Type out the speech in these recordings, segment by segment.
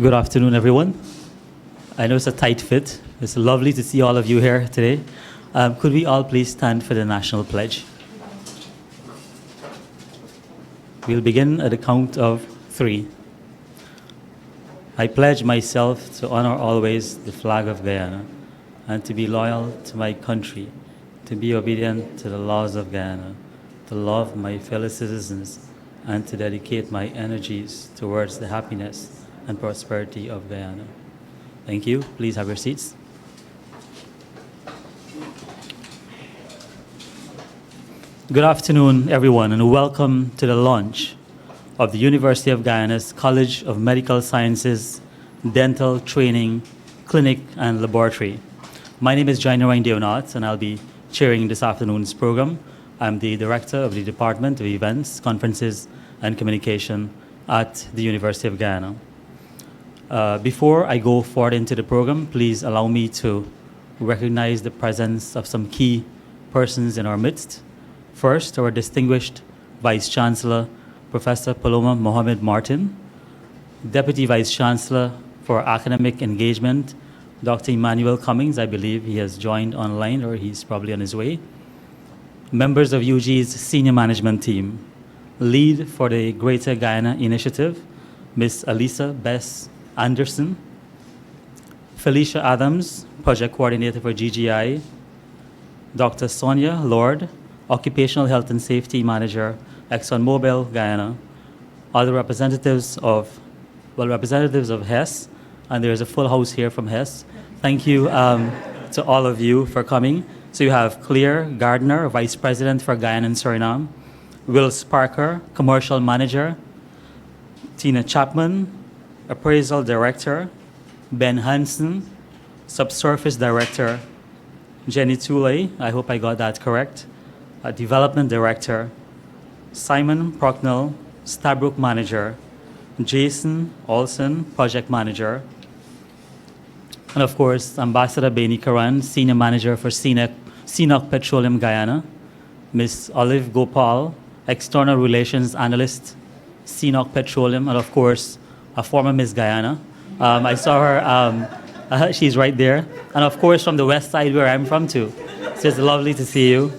Good afternoon, everyone. I know it's a tight fit. It's lovely to see all of you here today. Could we all please stand for the National Pledge? We'll begin at the count of 3. I pledge myself to honor always the flag of Guyana and to be loyal to my country, to be obedient to the laws of Guyana, to love my fellow citizens, and to dedicate my energies towards the happiness and prosperity of Guyana. Thank you. Please have your seats. Good afternoon, everyone, and welcome to the launch of the University of Guyana's College of Medical Sciences, Dental Training, Clinic, and Laboratory. My name is Jainarine Deonauth, and I'll be chairing this afternoon's program. I'm the Director of the Department of Events, Conferences, and Communication at the University of Guyana. Before I go forward into the program, please allow me to recognize the presence of some key persons in our midst. First, our distinguished Vice-Chancellor, Professor Paloma Mohamed Martin, Deputy Vice-Chancellor for Academic Engagement, Dr. Emanuel Cummings. I believe he has joined online, or he's probably on his way. Members of UG's senior management team, lead for the Greater Guyana Initiative, Ms. Alisa Bess Anderson, Felicia Adams, Project Coordinator for GGI, Dr. Sonya Lord, Occupational Health and Safety Manager, Exxon Mobil, Guyana, other representatives of HESS, and there's a full house here from HESS. Thank you to all of you for coming. So you have Claire Gardner, Vice President for Guyana and Suriname, Will Sparker, Commercial Manager, Tina Chapman, Appraisal Director, Ben Hansen, Subsurface Director, Jenny Tooley, I hope I got that correct, Development Director, Simon Procknell, Stabrook Manager, Jason Olson, Project Manager, and of course, Ambassador Beni Karan, Senior Manager for CNOOC Petroleum Guyana, Ms. Olive Gopal, External Relations Analyst, CNOOC Petroleum, and of course, a former Miss Guyana. I saw her, she's right there. And of course, from the west side where I'm from too. So it's lovely to see you.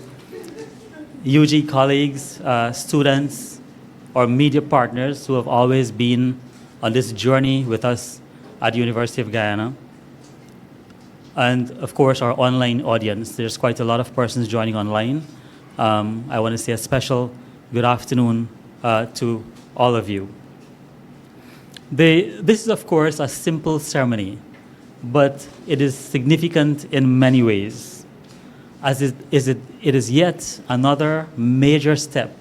UG colleagues, students, or media partners who have always been on this journey with us at the University of Guyana. And of course, our online audience. There's quite a lot of persons joining online. I want to say a special good afternoon to all of you. This is, of course, a simple ceremony, but it is significant in many ways, as it is yet another major step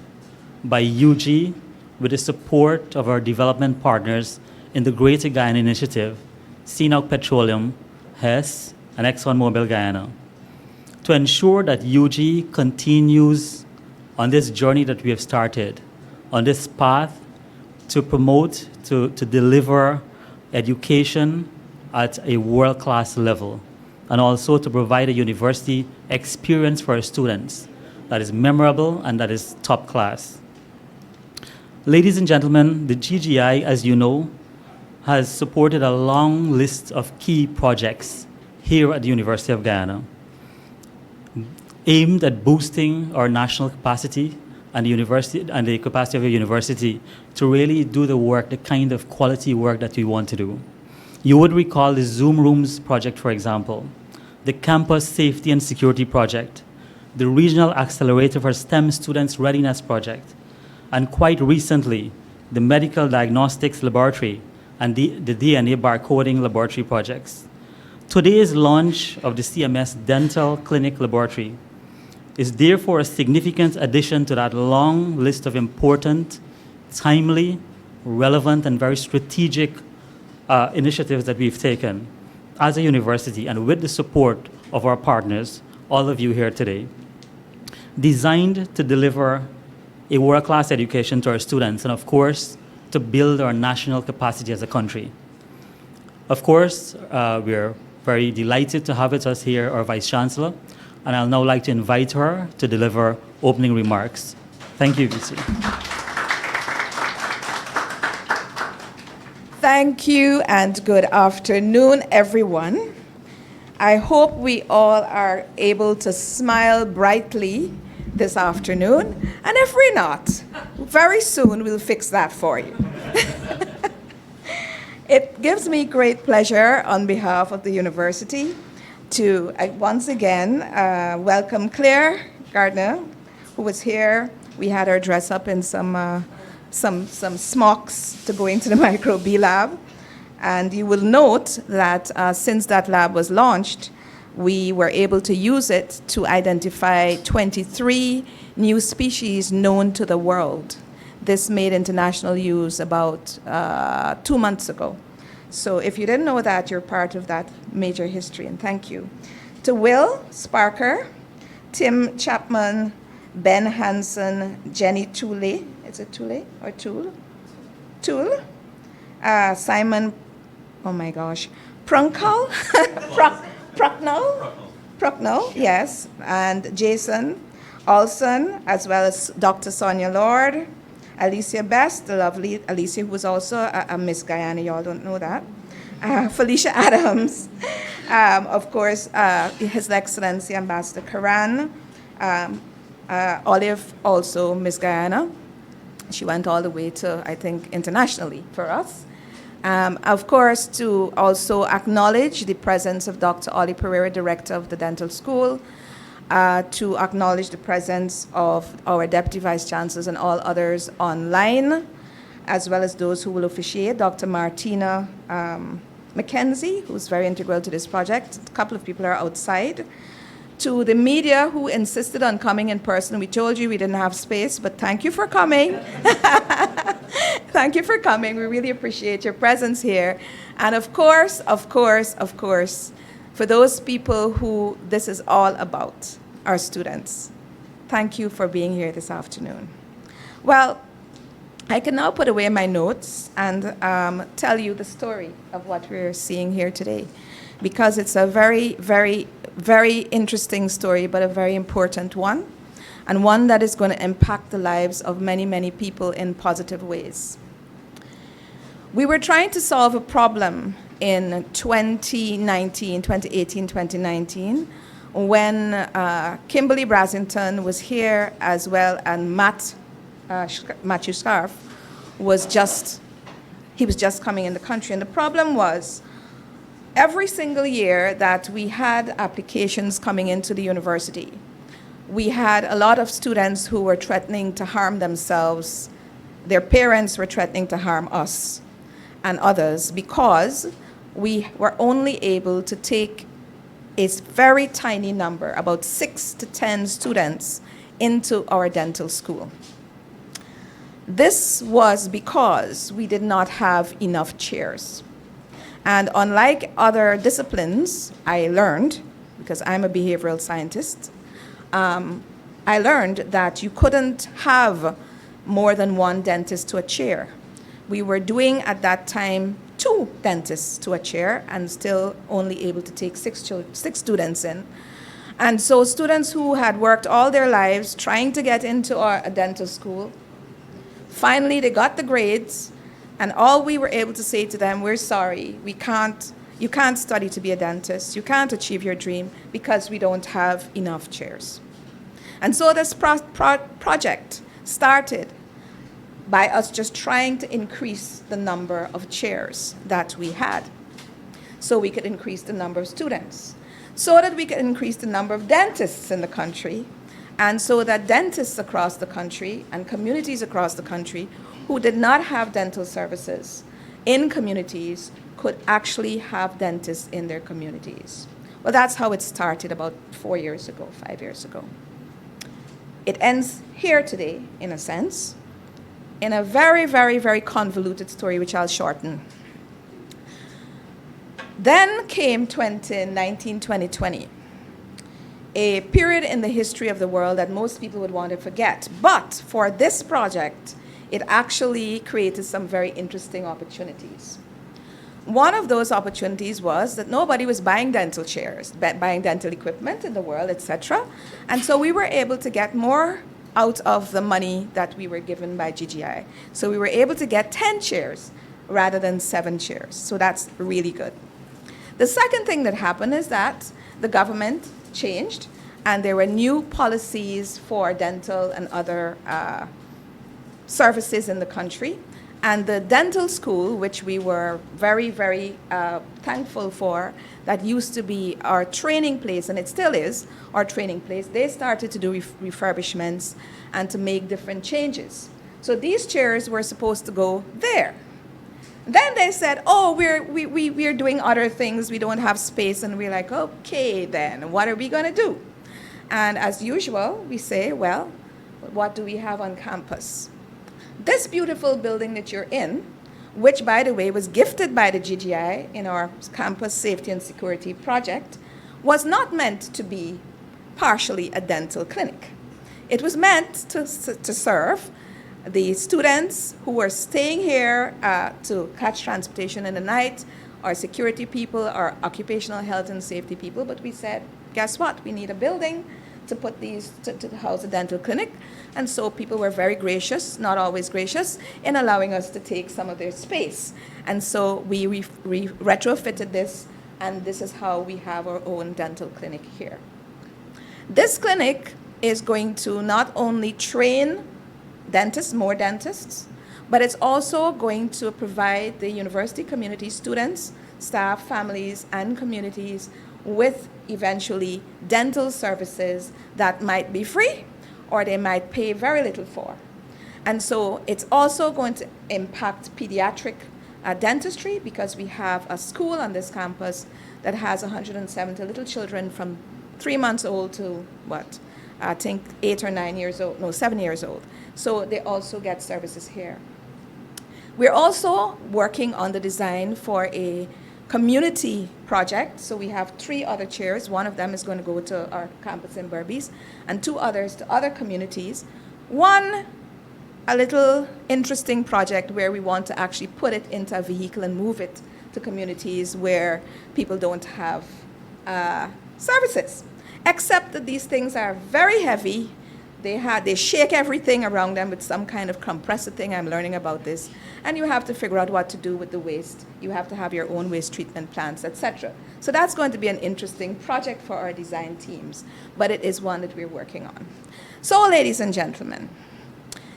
by UG with the support of our development partners in the Greater Guyana Initiative, CNOOC Petroleum, HESS, and Exxon Mobil Guyana, to ensure that UG continues on this journey that we have started, on this path to promote, to deliver education at a world-class level, and also to provide a university experience for our students that is memorable and that is top class. Ladies and gentlemen, the GGI, as you know, has supported a long list of key projects here at the University of Guyana, aimed at boosting our national capacity and the university and the capacity of the university to really do the work, the kind of quality work that we want to do. You would recall the Zoom Rooms project, for example, the Campus Safety and Security project, the Regional Accelerator for STEM Students Readiness project, and quite recently, the Medical Diagnostics Laboratory and the DNA Barcoding Laboratory projects. Today's launch of the CMS Dental Clinic Laboratory is therefore a significant addition to that long list of important, timely, relevant, and very strategic initiatives that we've taken as a university and with the support of our partners, all of you here today, designed to deliver a world-class education to our students and, of course, to build our national capacity as a country. Of course, we're very delighted to have with us here our Vice-Chancellor, and I'll now like to invite her to deliver opening remarks. Thank you, VC. Thank you and good afternoon, everyone. I hope we all are able to smile brightly this afternoon, and if we're not, very soon we'll fix that for you. It gives me great pleasure on behalf of the university to once again welcome Claire Gardner, who was here. We had her dress up in some smocks to go into the Micro B lab. And you will note that since that lab was launched, we were able to use it to identify 23 new species known to the world. This made international use about 2 months ago. So if you didn't know that, you're part of that major history, and thank you. To Will Sparker, Tim Chapman, Ben Hansen, Jenny Toole, is it Toole or Toole? Toole, Simon, oh my gosh, Prunkle, Prucknell, yes, and Jason Olson, as well as Dr. Sonya Lord, Alicia Best, the lovely Alicia, who was also a Miss Guyana, y'all don't know that, Felicia Adams, of course, His Excellency Ambassador Karan, Olive, also Miss Guyana. She went all the way to, I think, internationally for us. Of course, to also acknowledge the presence of Dr. Oli Perreira, Director of the Dental School, to acknowledge the presence of our Deputy Vice-Chancellors and all others online, as well as those who will officiate, Dr. Martina McKenzie, who's very integral to this project. A couple of people are outside. To the media who insisted on coming in person. We told you we didn't have space, but thank you for coming. Thank you for coming. We really appreciate your presence here. And of course, for those people who this is all about, our students, thank you for being here this afternoon. Well, I can now put away my notes and tell you the story of what we're seeing here today, because it's a very, very, very interesting story, but a very important one, and one that is going to impact the lives of many, many people in positive ways. We were trying to solve a problem in 2018, 2019, when Kimberly Brasington was here as well, and Matthew Scarf was just coming in the country. And the problem was, every single year that we had applications coming into the university, we had a lot of students who were threatening to harm themselves. Their parents were threatening to harm us and others because we were only able to take a very tiny number, about 6 to 10 students, into our dental school. This was because we did not have enough chairs. And unlike other disciplines, I learned, because I'm a behavioral scientist, I learned that you couldn't have more than one dentist to a chair. We were doing at that time 2 dentists to a chair and still only able to take 6 students in. And so students who had worked all their lives trying to get into a dental school, finally they got the grades, and all we were able to say to them, we're sorry, you can't study to be a dentist, you can't achieve your dream because we don't have enough chairs. And so this project started by us just trying to increase the number of chairs that we had so we could increase the number of students, so that we could increase the number of dentists in the country, and so that dentists across the country and communities across the country who did not have dental services in communities could actually have dentists in their communities. Well, that's how it started about 4 years ago, 5 years ago. It ends here today, in a sense, in a very, very, very convoluted story, which I'll shorten. Then came 2019, 2020, a period in the history of the world that most people would want to forget. But for this project, it actually created some very interesting opportunities. One of those opportunities was that nobody was buying dental chairs, buying dental equipment in the world, etc. And so we were able to get more out of the money that we were given by GGI. So we were able to get 10 chairs rather than 7 chairs. So that's really good. The second thing that happened is that the government changed, and there were new policies for dental and other services in the country. And the dental school, which we were very, very thankful for, that used to be our training place, and it still is our training place, they started to do refurbishments and to make different changes. So these chairs were supposed to go there. Then they said, oh, we're doing other things, we don't have space, and we're like, okay, then, what are we going to do? And as usual, we say, well, what do we have on campus? This beautiful building that you're in, which, by the way, was gifted by the GGI in our campus safety and security project, was not meant to be partially a dental clinic. It was meant to serve the students who were staying here to catch transportation in the night, our security people, our occupational health and safety people. But we said, guess what? We need a building to put these, to house a dental clinic. And so people were very gracious, not always gracious, in allowing us to take some of their space. And so we retrofitted this, and this is how we have our own dental clinic here. This clinic is going to not only train dentists, more dentists, but it's also going to provide the university community, students, staff, families, and communities with eventually dental services that might be free or they might pay very little for. And so it's also going to impact pediatric dentistry, because we have a school on this campus that has 170 little children from 3 months old to I think 8 or 9 years old, no, 7 years old. So they also get services here. We're also working on the design for a community project. So we have 3 other chairs. One of them is going to go to our campus in Berbice, and 2 others to other communities. One, a little interesting project where we want to actually put it into a vehicle and move it to communities where people don't have services. Except that these things are very heavy. They shake everything around them with some kind of compressor thing. I'm learning about this. And you have to figure out what to do with the waste. You have to have your own waste treatment plants, etc. So that's going to be an interesting project for our design teams, but it is one that we're working on. So, ladies and gentlemen,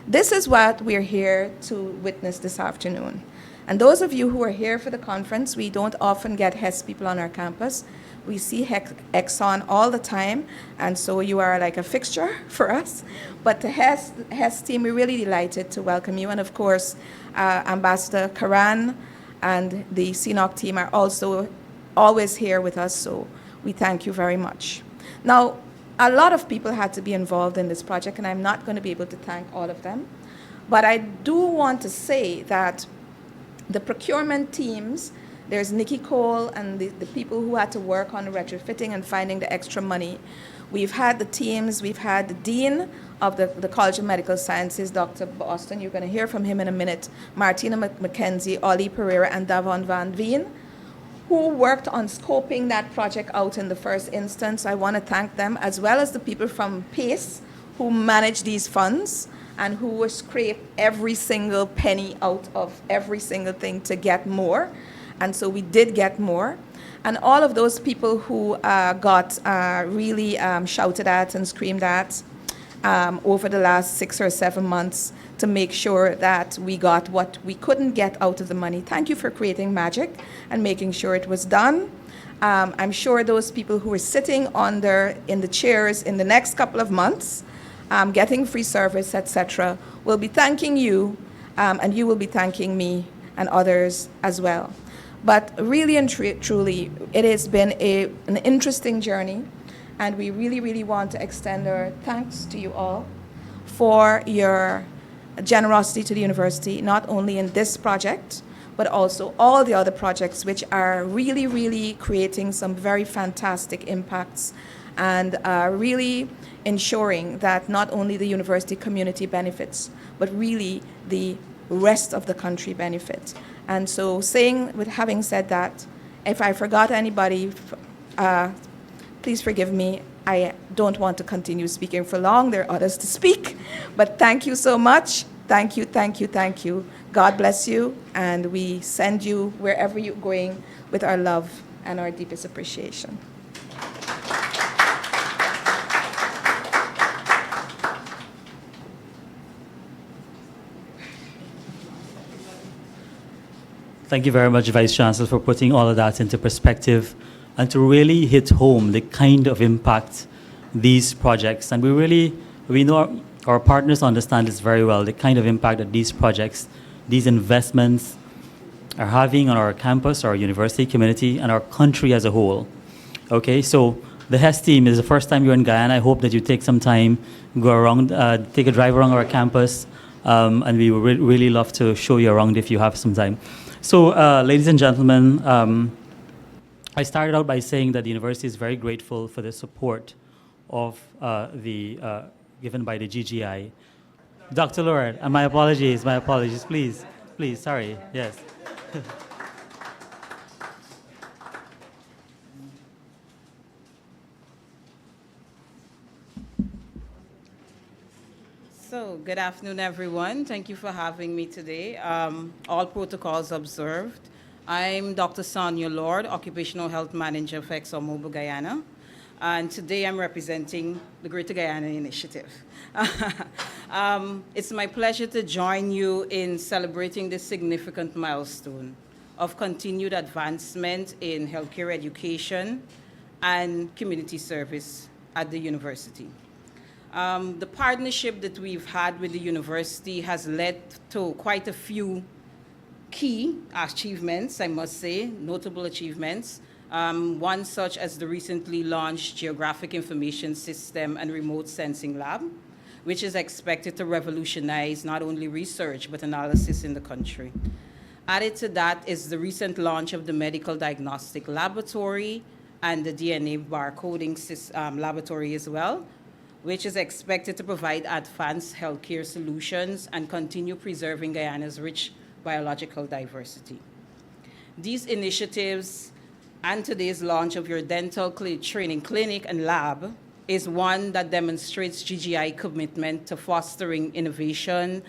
this is what we're here to witness this afternoon. And those of you who are here for the conference, we don't often get HESS people on our campus. We see Exxon all the time, and so you are like a fixture for us. But the HESS team, we're really delighted to welcome you. And of course, Ambassador Karan and the CNOOC team are also always here with us, so we thank you very much. Now, a lot of people had to be involved in this project, and I'm not going to be able to thank all of them. But I do want to say that the procurement teams, there's Nikki Cole and the people who had to work on the retrofitting and finding the extra money. We've had the teams, we've had the Dean of the College of Medical Sciences, Dr. Boston, you're going to hear from him in a minute, Martina McKenzie, Ollie Perreira, and Davon Van Veen, who worked on scoping that project out in the first instance. I want to thank them, as well as the people from PACE who manage these funds and who will scrape every single penny out of every single thing to get more. And so we did get more. And all of those people who got really shouted at and screamed at over the last 6 or 7 months to make sure that we got what we couldn't get out of the money. Thank you for creating magic and making sure it was done. I'm sure those people who are sitting in the chairs in the next couple of months, getting free service, etc., will be thanking you, and you will be thanking me and others as well. But really and truly, it has been an interesting journey, and we really, really want to extend our thanks to you all for your generosity to the university, not only in this project, but also all the other projects which are really, really creating some very fantastic impacts and really ensuring that not only the university community benefits, but really the rest of the country benefits. And so having said that, if I forgot anybody, please forgive me. I don't want to continue speaking for long. There are others to speak. But thank you so much. Thank you, thank you, thank you. God bless you, and we send you wherever you're going with our love and our deepest appreciation. Thank you very much, Vice-Chancellor, for putting all of that into perspective and to really hit home the kind of impact these projects, and we know our partners understand this very well, the kind of impact that these projects, these investments are having on our campus, our university community, and our country as a whole. Okay, so the HESS team, is the first time you're in Guyana. I hope that you take some time, go around, take a drive around our campus, and we would really love to show you around if you have some time. So, ladies and gentlemen, I started out by saying that the university is very grateful for the support of given by the GGI. Dr. Lord, and my apologies, please, sorry, yes. So, good afternoon, everyone. Thank you for having me today. All protocols observed. I'm Dr. Sonya Lord, Occupational Health Manager for Exxon Mobil Guyana, and today I'm representing the Greater Guyana Initiative. It's my pleasure to join you in celebrating this significant milestone of continued advancement in healthcare education and community service at the university. The partnership that we've had with the university has led to quite a few key achievements, I must say, notable achievements. One such as the recently launched Geographic Information System and Remote Sensing Lab, which is expected to revolutionize not only research but analysis in the country. Added to that is the recent launch of the Medical Diagnostic Laboratory and the DNA barcoding laboratory as well, which is expected to provide advanced healthcare solutions and continue preserving Guyana's rich biological diversity. These initiatives and today's launch of your dental training clinic and lab is one that demonstrates GGI commitment to fostering innovation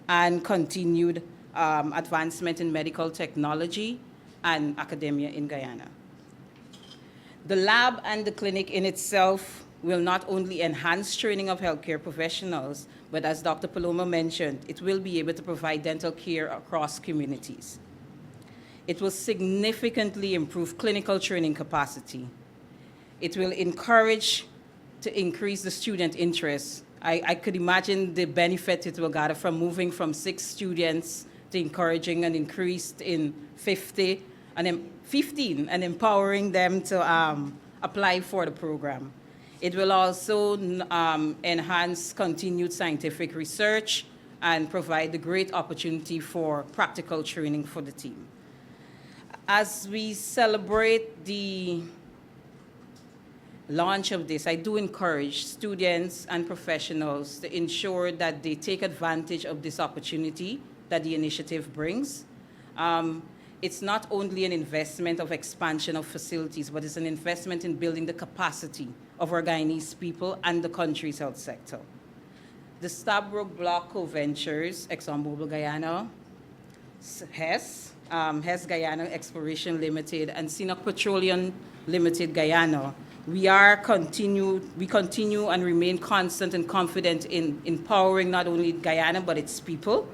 and continued advancement in medical technology and academia in Guyana. The lab and the clinic in itself will not only enhance training of healthcare professionals, but as Dr. Paloma mentioned, it will be able to provide dental care across communities. It will significantly improve clinical training capacity. It will encourage to increase the student interest. I could imagine the benefit it will gather from moving from 6 students to encouraging an increase in 50 and then 15 and empowering them to apply for the program. It will also enhance continued scientific research and provide a great opportunity for practical training for the team. As we celebrate the launch of this, I do encourage students and professionals to ensure that they take advantage of this opportunity that the initiative brings. It's not only an investment of expansion of facilities, but it's an investment in building the capacity of our Guyanese people and the country's health sector. The Stabroek Block Co-Ventures, Exxon Mobil Guyana, HESS, HESS Guyana Exploration Limited, and CNOOC Petroleum Limited Guyana, we continue and remain constant and confident in empowering not only Guyana but its people,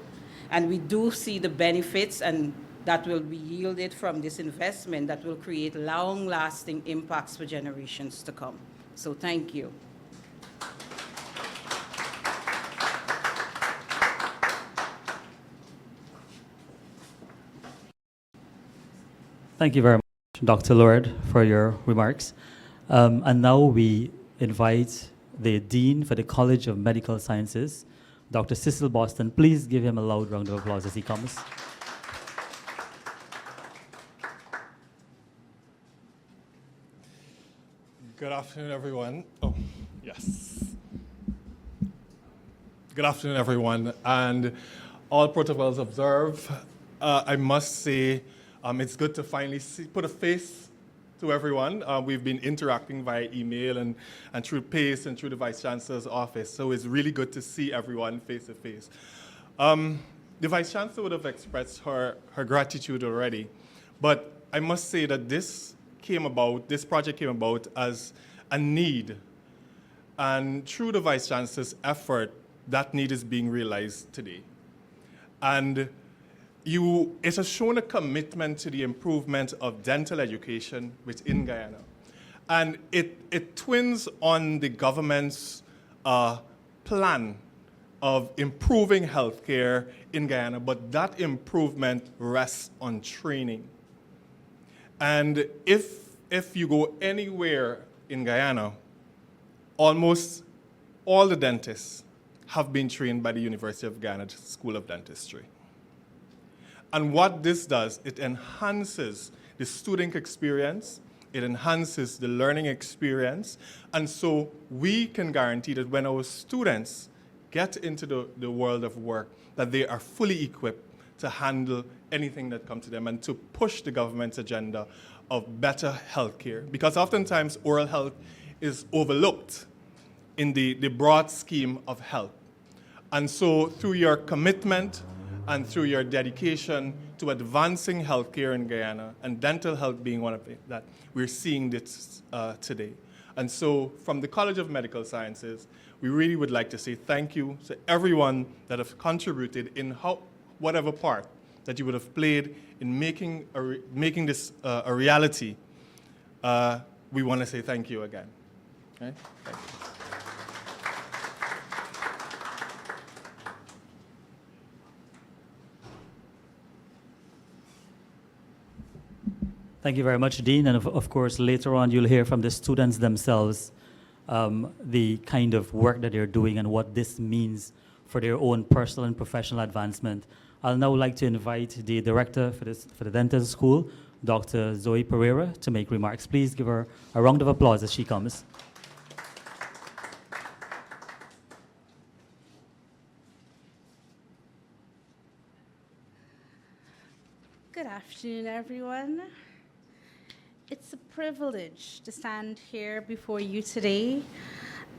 and we do see the benefits and that will be yielded from this investment that will create long-lasting impacts for generations to come. So thank you. Thank you very much, Dr. Lord, for your remarks. And now we invite the Dean for the College of Medical Sciences, Dr. Cecil Boston. Please give him a loud round of applause as he comes. Good afternoon, everyone. Oh, yes. Good afternoon, everyone. And all protocols observed. I must say, it's good to finally put a face to everyone. We've been interacting via email and through PACE and through the Vice-Chancellor's office. So it's really good to see everyone face to face. the Vice-Chancellor would have expressed her gratitude already, but I must say that this project came about as a need. And through the Vice-Chancellor's effort, that need is being realized today. And it has shown a commitment to the improvement of dental education within Guyana. And it twins on the government's plan of improving healthcare in Guyana, but that improvement rests on training. And if you go anywhere in Guyana, almost all the dentists have been trained by the University of Guyana School of Dentistry. And what this does, it enhances the student experience, it enhances the learning experience, and so we can guarantee that when our students get into the world of work, that they are fully equipped to handle anything that comes to them and to push the government's agenda of better healthcare. Because oftentimes oral health is overlooked in the broad scheme of health. And so through your commitment and through your dedication to advancing healthcare in Guyana, and dental health being one of it, that we're seeing this today. And so from the College of Medical Sciences, we really would like to say thank you to everyone that have contributed in whatever part that you would have played in making this a reality. We want to say thank you again. Okay? Thank you. Thank you very much, Dean. And of course, later on, you'll hear from the students themselves the kind of work that they're doing and what this means for their own personal and professional advancement. I'll now like to invite the director for the dental school, Dr. Zoe Perreira, to make remarks. Please give her a round of applause as she comes. Good afternoon, everyone. It's a privilege to stand here before you today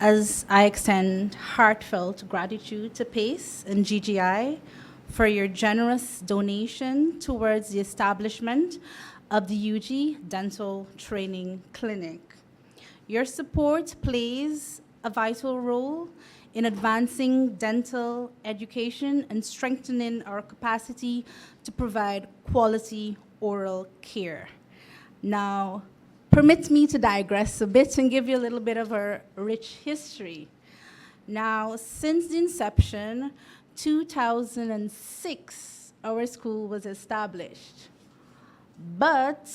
as I extend heartfelt gratitude to PACE and GGI for your generous donation towards the establishment of the UG Dental Training Clinic. Your support plays a vital role in advancing dental education and strengthening our capacity to provide quality oral care. Now, permit me to digress a bit and give you a little bit of a rich history. Now, since the inception, 2006, our school was established. But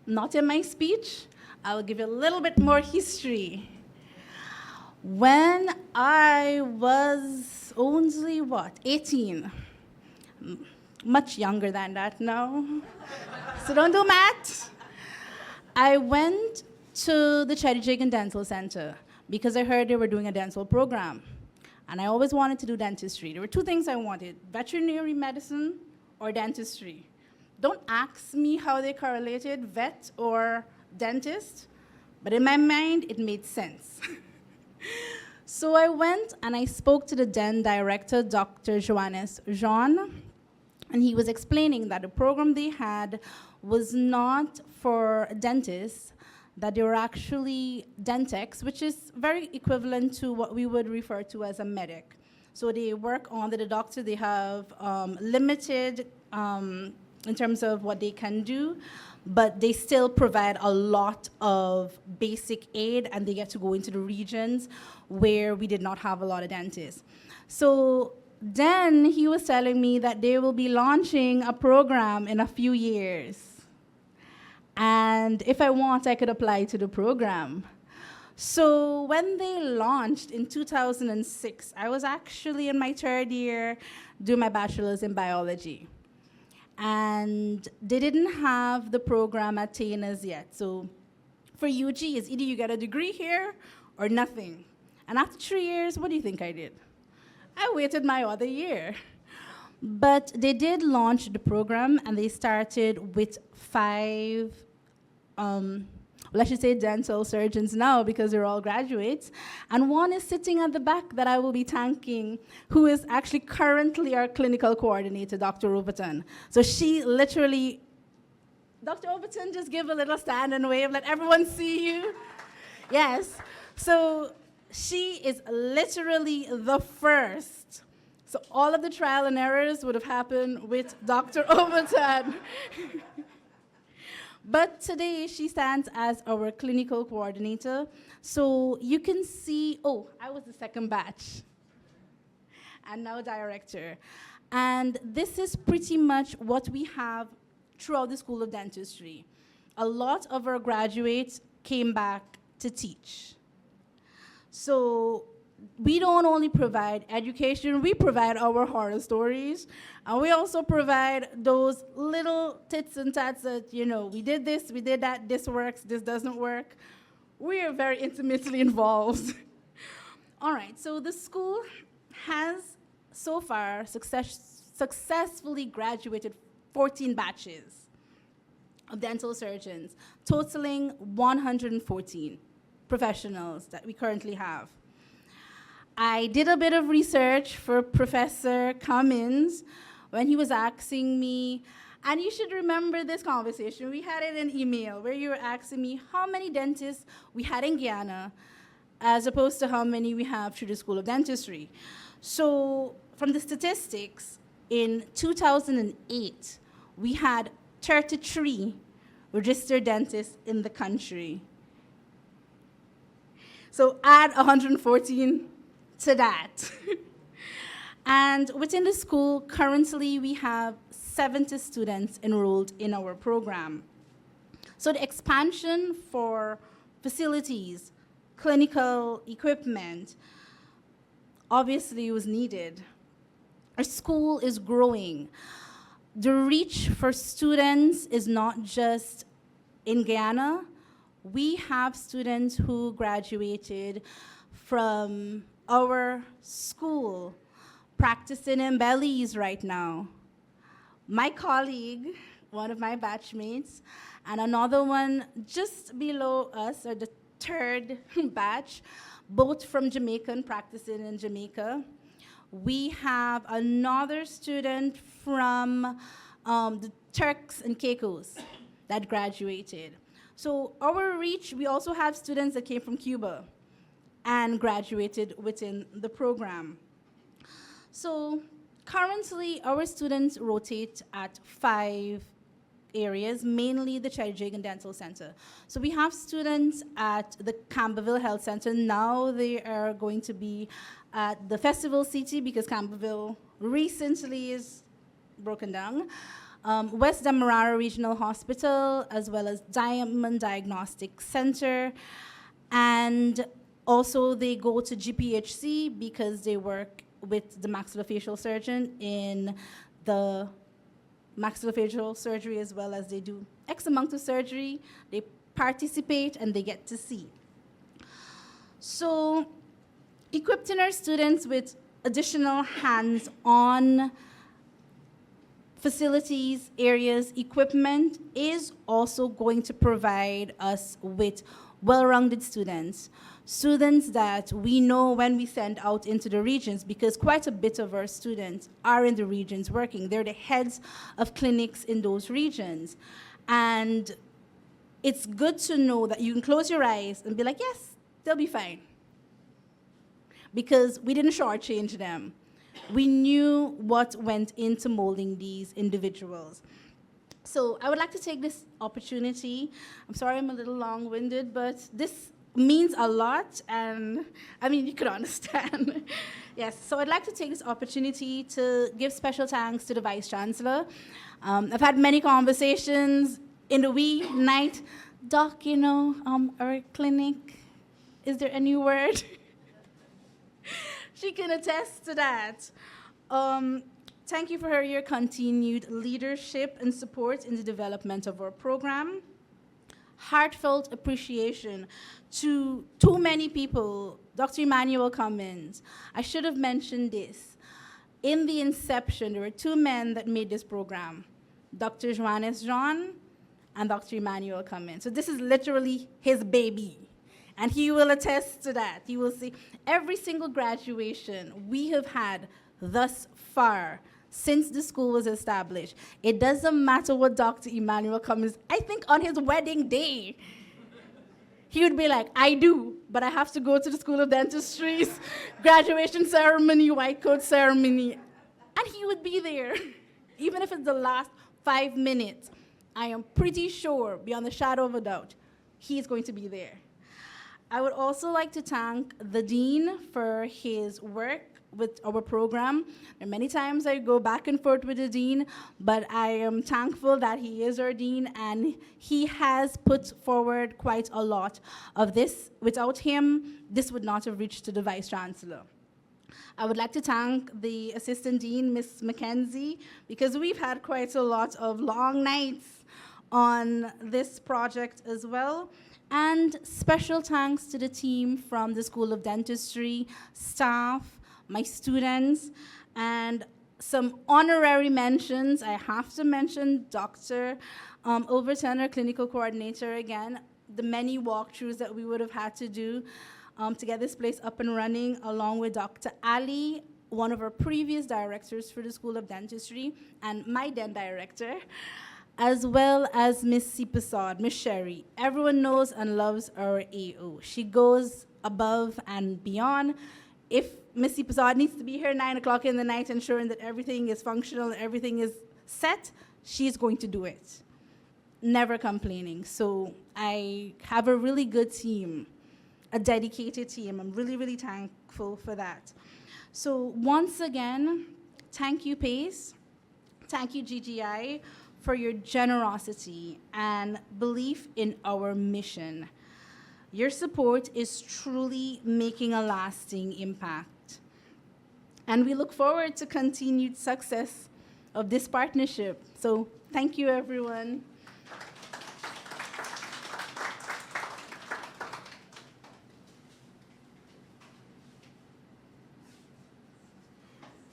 not in my speech. I will give you a little bit more history. When I was only, 18? Much younger than that now. So don't do math. I went to the Chairperson Dental Center because I heard they were doing a dental program. And I always wanted to do dentistry. There were two things I wanted, veterinary medicine or dentistry. Don't ask me how they correlated, vet or dentist, but in my mind, it made sense. So I went and I spoke to the then director, Dr. Johannes Jean, and he was explaining that the program they had was not for dentists, that they were actually dentechs, which is very equivalent to what we would refer to as a medic. So they work under the doctor, they have limited in terms of what they can do, but they still provide a lot of basic aid, and they get to go into the regions where we did not have a lot of dentists. So then he was telling me that they will be launching a program in a few years. And if I want, I could apply to the program. So when they launched in 2006, I was actually in my third year doing my bachelor's in biology. And they didn't have the program at Tainers yet. So for UG, it's either you get a degree here or nothing. And after 3 years, what do you think I did? I waited my other year. But they did launch the program, and they started with 5 Well, I should say dental surgeons now because they're all graduates. And one is sitting at the back that I will be thanking, who is actually currently our clinical coordinator, Dr. Overton. So she literally, Dr. Overton, just give a little stand and wave, let everyone see you. Yes. So she is literally the first. So all of the trial and errors would have happened with Dr. Overton. But today she stands as our clinical coordinator. So you can see, oh, I was the second batch. And now director. And this is pretty much what we have throughout the School of Dentistry. A lot of our graduates came back to teach. So we don't only provide education, we provide our horror stories, and we also provide those little tits and tats that, you know, we did this, we did that, this works, this doesn't work. We are very intimately involved. All right, so the school has so far successfully graduated 14 batches of dental surgeons, totaling 114 professionals that we currently have. I did a bit of research for Professor Cummings when he was asking me, and you should remember this conversation. We had it in email where you were asking me how many dentists we had in Guyana as opposed to how many we have through the School of Dentistry. So from the statistics, in 2008, we had 33 registered dentists in the country. So add 114 to that. And within the school, currently we have 70 students enrolled in our program. So the expansion for facilities, clinical equipment, obviously was needed. Our school is growing. The reach for students is not just in Guyana. We have students who graduated from our school practicing in Belize right now. My colleague, one of my batchmates, and another one just below us, or the third batch, both from Jamaica, practicing in Jamaica. We have another student from the Turks and Caicos that graduated. So our reach, we also have students that came from Cuba and graduated within the program. So currently, our students rotate at 5 areas, mainly the Jainarine Dental Center. So we have students at the Camberville Health Center. Now they are going to be at the Festival City because Camberville recently is broken down. West Demerara Regional Hospital, as well as Diamond Diagnostic Center. And also they go to GPHC because they work with the maxillofacial surgeon in the maxillofacial surgery, as well as they do X amount of surgery. They participate and they get to see. So equipping our students with additional hands-on facilities, areas, equipment is also going to provide us with well-rounded students. Students that we know when we send out into the regions, because quite a bit of our students are in the regions working. They're the heads of clinics in those regions. And it's good to know that you can close your eyes and be like, yes, they'll be fine. Because we didn't shortchange them. We knew what went into molding these individuals. So I would like to take this opportunity. I'm sorry I'm a little long-winded, but this means a lot, and I mean, you could understand. Yes, so I'd like to take this opportunity to give special thanks to the Vice-Chancellor. I've had many conversations in the wee night. Doc, you know, our clinic, is there any word? She can attest to that. Thank you for your continued leadership and support in the development of our program. Heartfelt appreciation to too many people. Dr. Emanuel Cummings, I should have mentioned this. In the inception, there were 2 men that made this program, Dr. Johannes John and Dr. Emanuel come in. So this is literally his baby. And he will attest to that. He will see every single graduation we have had thus far since the school was established. It doesn't matter what Dr. Emanuel Cummings, I think on his wedding day, he would be like, I do, but I have to go to the School of Dentistry's graduation ceremony, white coat ceremony. And he would be there, even if it's the last 5 minutes. I am pretty sure, beyond the shadow of a doubt, he's going to be there. I would also like to thank the Dean for his work with our program. And many times I go back and forth with the Dean, but I am thankful that he is our Dean, and he has put forward quite a lot of this. Without him, this would not have reached to the Vice-Chancellor. I would like to thank the Assistant Dean, Ms. Mackenzie, because we've had quite a lot of long nights on this project as well. And special thanks to the team from the School of Dentistry, staff, my students, and some honorary mentions. I have to mention Dr. Overton, our clinical coordinator again, the many walkthroughs that we would have had to do to get this place up and running, along with Dr. Ali, one of our previous directors for the School of Dentistry, and my then director, as well as Miss Sipasad, Miss Sherry. Everyone knows and loves our AO. She goes above and beyond. If Miss Sipasad needs to be here 9 o'clock in the night, ensuring that everything is functional, everything is set, she's going to do it. Never complaining. So I have a really good team, a dedicated team. I'm really, really thankful for that. So once again, thank you, PACE. Thank you, GGI, for your generosity and belief in our mission. Your support is truly making a lasting impact. And we look forward to continued success of this partnership. So thank you, everyone.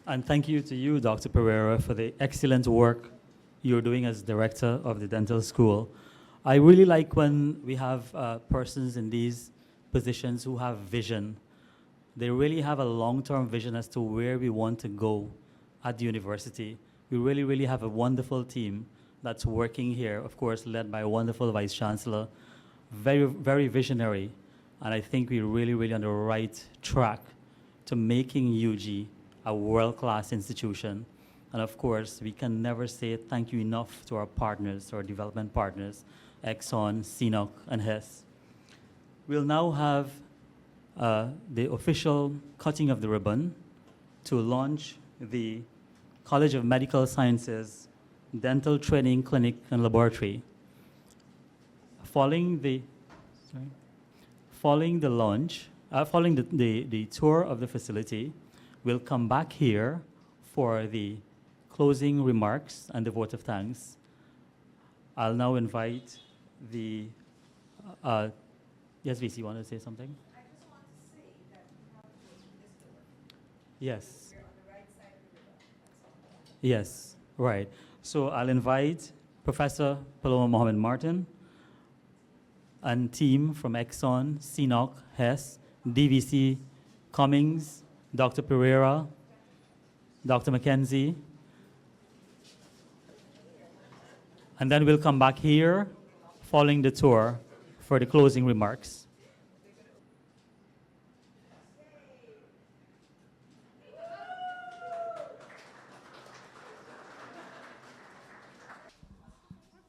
And thank you to you, Dr. Perreira, for the excellent work you're doing as director of the dental school. I really like when we have persons in these positions who have vision. They really have a long-term vision as to where we want to go at the university. We really, really have a wonderful team that's working here, of course, led by a wonderful Vice-Chancellor, very, very visionary. And I think we're really, really on the right track to making UG a world-class institution. And of course, we can never say thank you enough to our partners, our development partners, Exxon, CNOOC, and HESS. We'll now have the official cutting of the ribbon to launch the College of Medical Sciences Dental Training Clinic and Laboratory. Following the launch, following the tour of the facility, we'll come back here for the closing remarks and the vote of thanks. I'll now invite the, yes, VC, you want to say something? I just want to say that we have to go through this door. Yes. We're on the right side of the river. That's all. Yes, right. So I'll invite Professor Paloma Mohamed Martin and team from Exxon, CNOOC, HESS, DVC, Cummings, Dr. Perreira, Dr. Mackenzie, and then we'll come back here following the tour for the closing remarks.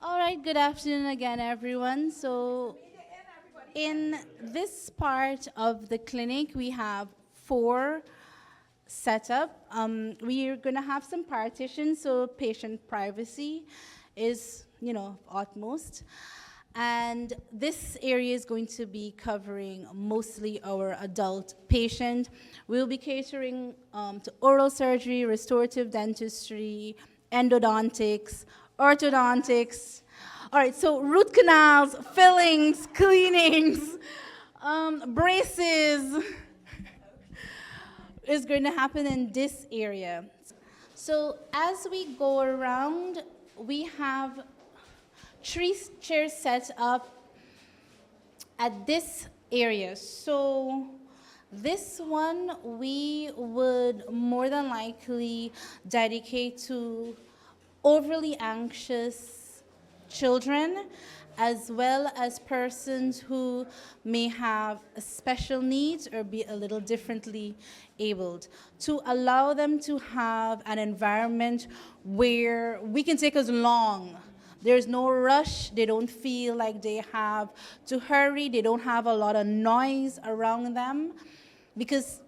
All right, good afternoon again, everyone. So in this part of the clinic, we have 4 set up. We are going to have some partitions, so patient privacy is, utmost. And this area is going to be covering mostly our adult patient. We'll be catering to oral surgery, restorative dentistry, endodontics, orthodontics. All right, so root canals, fillings, cleanings, braces is going to happen in this area. So as we go around, we have 3 chairs set up at this area. So this one we would more than likely dedicate to overly anxious children, as well as persons who may have special needs or be a little differently abled, to allow them to have an environment where we can take as long. There's no rush. They don't feel like they have to hurry. They don't have a lot of noise around them, because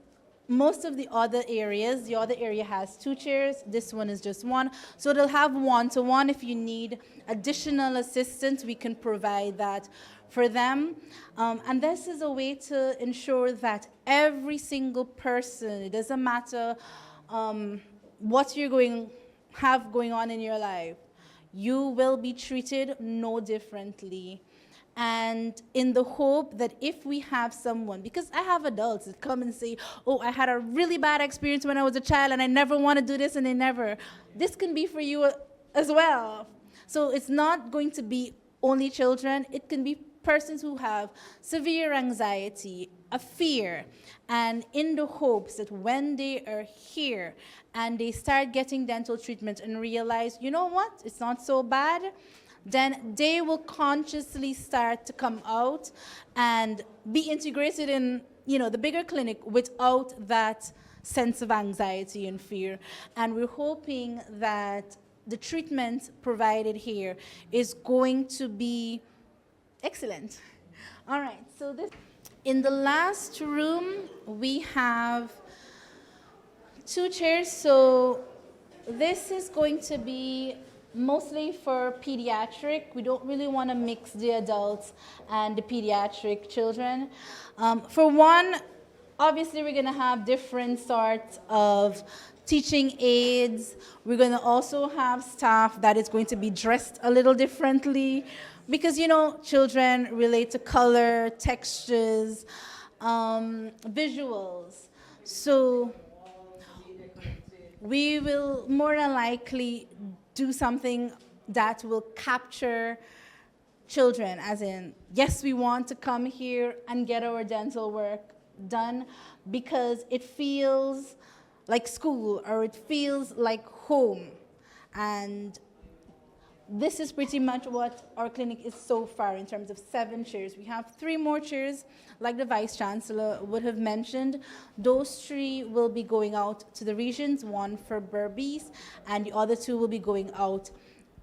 most of the other area has 2 chairs. This one is just 1. So they'll have one-to-one. If you need additional assistance, we can provide that for them. And this is a way to ensure that every single person, it doesn't matter what you're have going on in your life, you will be treated no differently. And in the hope that if we have someone, because I have adults that come and say, oh, I had a really bad experience when I was a child and I never want to do this, and they never. This can be for you as well. So it's not going to be only children. It can be persons who have severe anxiety, a fear, and in the hopes that when they are here and they start getting dental treatment and realize, you know what, it's not so bad, then they will consciously start to come out and be integrated in, the bigger clinic without that sense of anxiety and fear. And we're hoping that the treatment provided here is going to be excellent. All right, so in the last room, we have 2 chairs. So this is going to be mostly for pediatric. We don't really want to mix the adults and the pediatric children. For one, obviously we're going to have different sorts of teaching aids. We're going to also have staff that is going to be dressed a little differently, because children relate to color, textures, visuals. So we will more than likely do something that will capture children, as in, yes, we want to come here and get our dental work done because it feels like school or it feels like home. And this is pretty much what our clinic is so far in terms of 7 chairs. We have 3 more chairs, like the Vice-Chancellor would have mentioned. Those 3 will be going out to the regions, 1 for Berbice, and the other 2 will be going out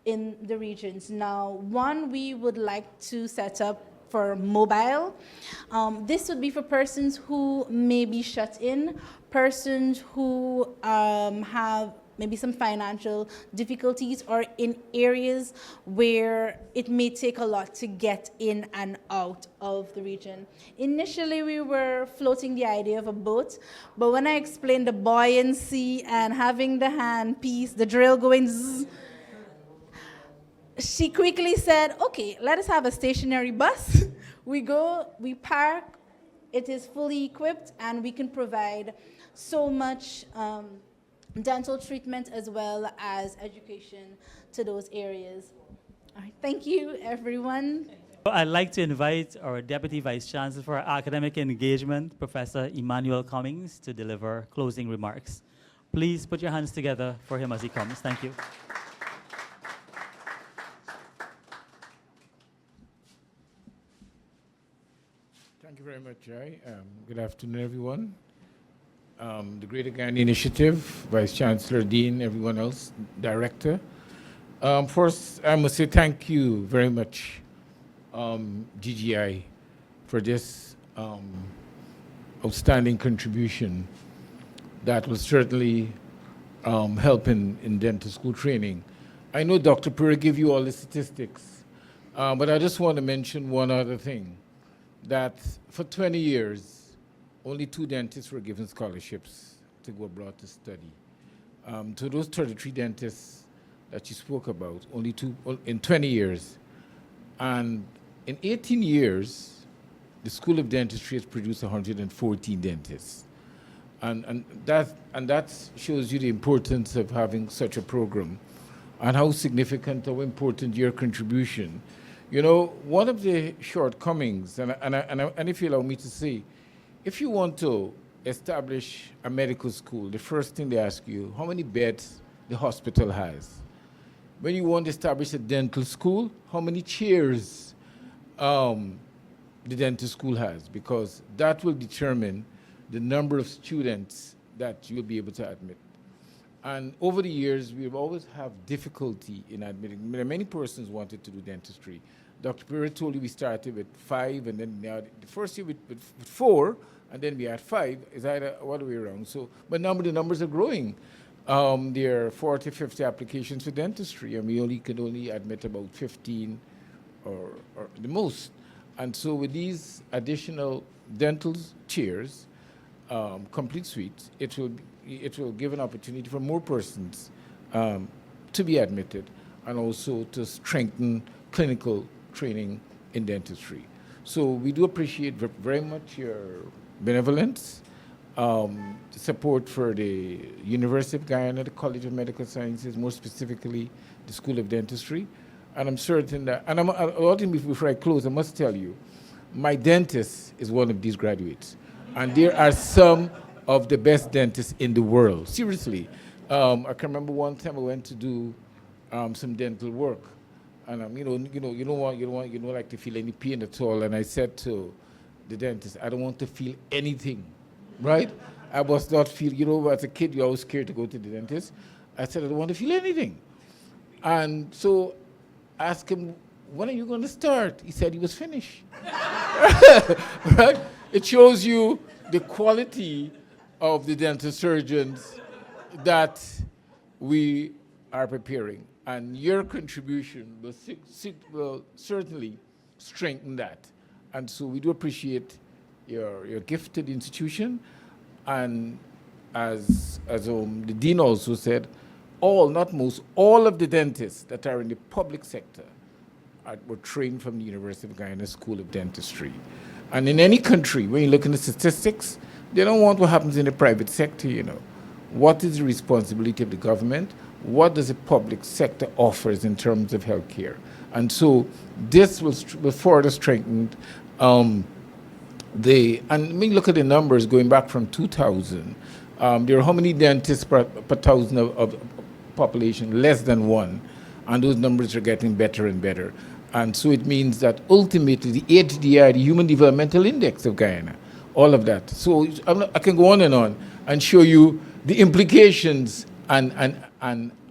in the regions. Now, 1 we would like to set up for Mobil. This would be for persons who may be shut in, persons who have maybe some financial difficulties, or in areas where it may take a lot to get in and out of the region. Initially, we were floating the idea of a boat, but when I explained the buoyancy and having the hand piece, the drill going zzz, she quickly said, okay, let us have a stationary bus. We go, we park, it is fully equipped, and we can provide so much dental treatment as well as education to those areas. All right, thank you, everyone. I'd like to invite our Deputy Vice-Chancellor for Academic Engagement, Professor Emanuel Cummings, to deliver closing remarks. Please put your hands together for him as he comes. Thank you. Thank you very much, Jai. Good afternoon, everyone. The Greater Guyana Initiative, Vice-Chancellor, Dean, everyone else, Director. First, I must say thank you very much, GGI, for this outstanding contribution that will certainly help in dental school training. I know Dr. Perreira gave you all the statistics, but I just want to mention one other thing, that for 20 years, only 2 dentists were given scholarships to go abroad to study. To those 33 dentists that you spoke about, only 2 in 20 years. And in 18 years, the School of Dentistry has produced 114 dentists. And that shows you the importance of having such a program. and how significant, how important your contribution. You know, one of the shortcomings, and if you allow me to say, if you want to establish a medical school, the first thing they ask you, how many beds the hospital has. When you want to establish a dental school, how many chairs the dental school has, because that will determine the number of students that you'll be able to admit. And over the years, we've always have difficulty in admitting. Many persons wanted to do dentistry. Dr. Perreira told you we started with 5, and then now the first year with 4, and then we had 5. Is either all the way around. So, but now the numbers are growing. There are 40, 50 applications for dentistry, and we can only admit about 15 or the most. And so with these additional dental chairs, complete suites, it will give an opportunity for more persons to be admitted, and also to strengthen clinical training in dentistry. So we do appreciate very much your benevolence, support for the University of Guyana, the College of Medical Sciences, more specifically the School of Dentistry. And I'm certain that, and before I close, I must tell you, my dentist is one of these graduates. And there are some of the best dentists in the world. Seriously. I can remember one time I went to do some dental work. And you don't like to feel any pain at all. And I said to the dentist, I don't want to feel anything, right? I was not feel, as a kid, you're always scared to go to the dentist. I said, I don't want to feel anything. And so I asked him, when are you going to start? He said he was finished. Right? It shows you the quality of the dental surgeons that we are preparing. And your contribution will certainly strengthen that. And so we do appreciate your gift to the institution. And as the dean also said, not most, all of the dentists that are in the public sector were trained from the University of Guyana School of Dentistry. And in any country, when you look at the statistics, they don't want what happens in the private sector, What is the responsibility of the government? What does the public sector offers in terms of healthcare? And so this will further strengthen and when you look at the numbers going back from 2000, there are how many dentists per 1,000 of population? Less than 1. And those numbers are getting better and better. And so it means that ultimately the HDI, the Human Developmental Index of Guyana, all of that. So I can go on and show you the implications and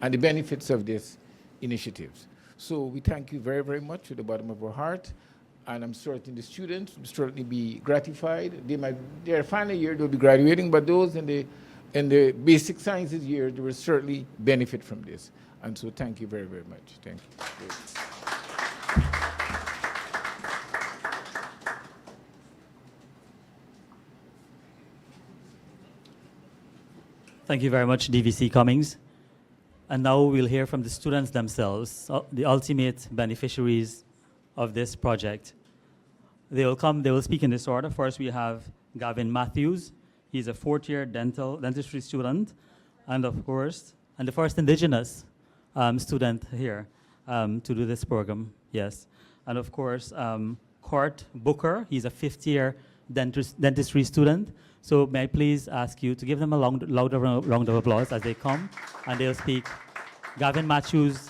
the benefits of these initiatives. So we thank you very, very much from the bottom of our heart. And I'm certain the students will certainly be gratified. Their final year, they'll be graduating, but those in the basic sciences year, they will certainly benefit from this. And so thank you very, very much. Thank you. Thank you very much, DVC Cummings. And now we'll hear from the students themselves, the ultimate beneficiaries of this project. They will speak in this order. First, we have Gavin Matthews. He's a 4th-year dentistry student, and of course, the first indigenous student here to do this program, yes. And of course, Court Booker, he's a 5th-year dentistry student. So may I please ask you to give them a loud round of applause as they come, and they'll speak. Gavin Matthews.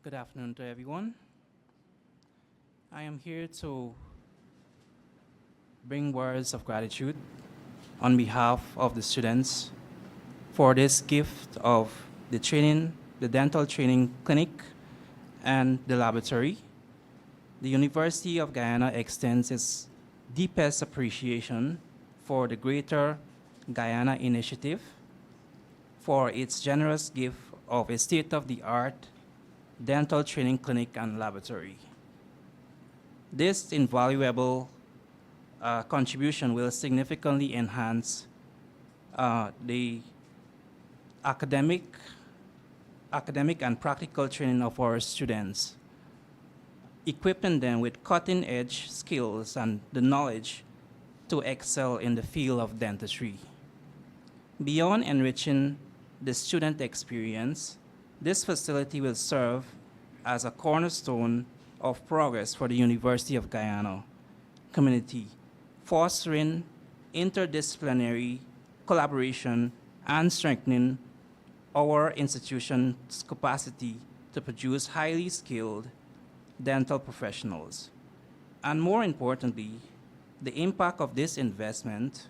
Good afternoon to everyone. I am here to bring words of gratitude on behalf of the students for this gift of the dental training clinic and the laboratory. The University of Guyana extends its deepest appreciation for the Greater Guyana Initiative, for its generous gift of a state-of-the-art dental training clinic and laboratory. This invaluable contribution will significantly enhance the academic and practical training of our students, equipping them with cutting-edge skills and the knowledge to excel in the field of dentistry. Beyond enriching the student experience, this facility will serve as a cornerstone of progress for the University of Guyana community, fostering interdisciplinary collaboration and strengthening our institution's capacity to produce highly skilled dental professionals. And more importantly, the impact of this investment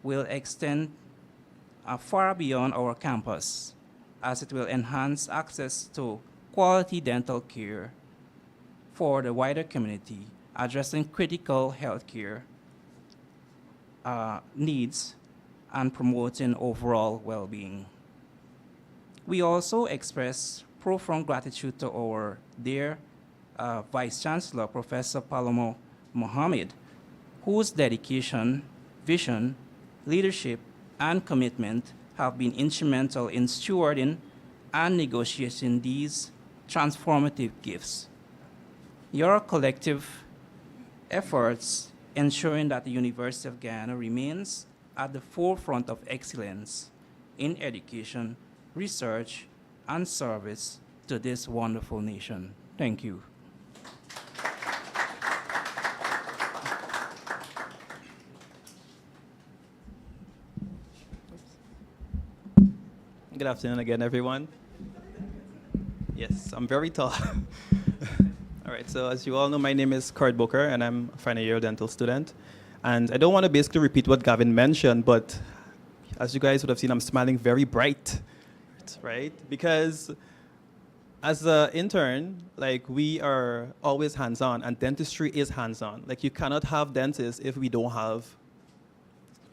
will extend far beyond our campus, as it will enhance access to quality dental care for the wider community, addressing critical healthcare needs and promoting overall well-being. We also express profound gratitude to our dear Vice-Chancellor, Professor Paloma Mohamed, whose dedication, vision, leadership, and commitment have been instrumental in stewarding and negotiating these transformative gifts. Your collective efforts ensuring that the University of Guyana remains at the forefront of excellence in education, research, and service to this wonderful nation. Thank you. Good afternoon again, everyone. Yes, I'm very tall. All right, so as you all know, my name is Kurt Booker, and I'm a final year dental student. And I don't want to basically repeat what Gavin mentioned, but as you guys would have seen, I'm smiling very bright, right? Because as an intern, like, we are always hands-on, and dentistry is hands-on. Like, you cannot have dentists if we don't have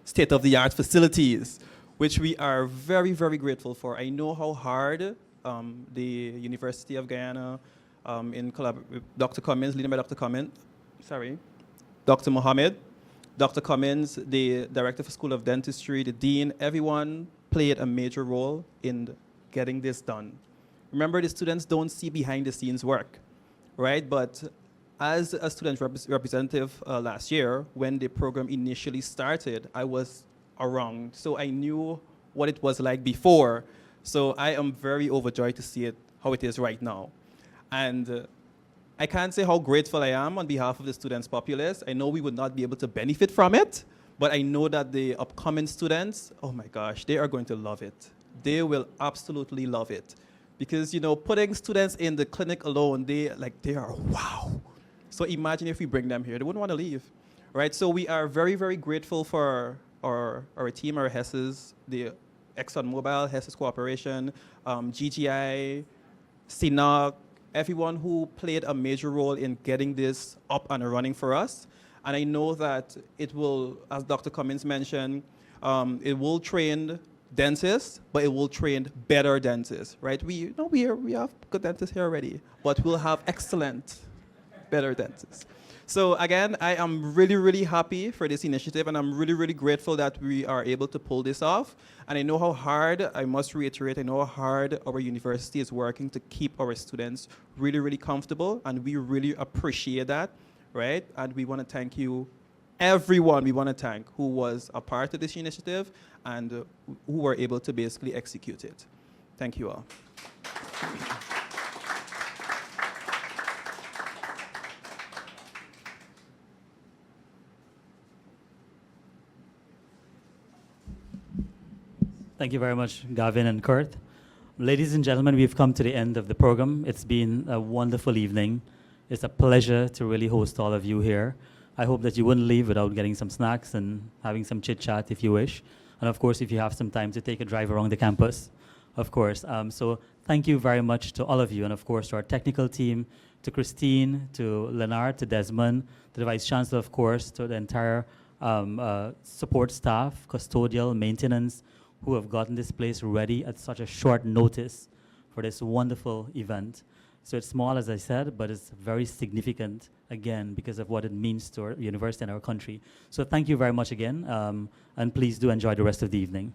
state-of-the-art facilities, which we are very, very grateful for. I know how hard the University of Guyana, in collaboration with Dr. Cummings, leading by Dr. Mohamed, Dr. Cummings, the Director for School of Dentistry, the Dean, everyone played a major role in getting this done. Remember, the students don't see behind the scenes work, right? But as a student representative last year, when the program initially started, I was around, so I knew what it was like before. So I am very overjoyed to see it how it is right now. And I can't say how grateful I am on behalf of the students' populace. I know we would not be able to benefit from it, but I know that the upcoming students, oh my gosh, they are going to love it. They will absolutely love it. Because, you know, putting students in the clinic alone, they are wow. So imagine if we bring them here, they wouldn't want to leave, right? So we are very, very grateful for our team, our HESS, the Exxon Mobil, HESS Corporation, GGI, CNOOC, everyone who played a major role in getting this up and running for us. And I know that it will, as Dr. Cummings mentioned, it will train dentists, but it will train better dentists, right? We have good dentists here already, but we'll have excellent, better dentists. So again, I am really, really happy for this initiative, and I'm really, really grateful that we are able to pull this off. And I know how hard, I must reiterate, I know how hard our university is working to keep our students really, really comfortable, and we really appreciate that, right? And we want to thank you, everyone we want to thank who was a part of this initiative and who were able to basically execute it. Thank you all. Thank you very much, Gavin and Kurt. Ladies and gentlemen, we've come to the end of the program. It's been a wonderful evening. It's a pleasure to really host all of you here. I hope that you wouldn't leave without getting some snacks and having some chit-chat if you wish. And of course, if you have some time to take a drive around the campus, of course. So thank you very much to all of you, and of course to our technical team, to Christine, to Leonard, to Desmond, to the Vice-Chancellor, of course, to the entire support staff, custodial, maintenance, who have gotten this place ready at such a short notice for this wonderful event. So it's small, as I said, but it's very significant, again, because of what it means to our university and our country. So thank you very much again, and please do enjoy the rest of the evening.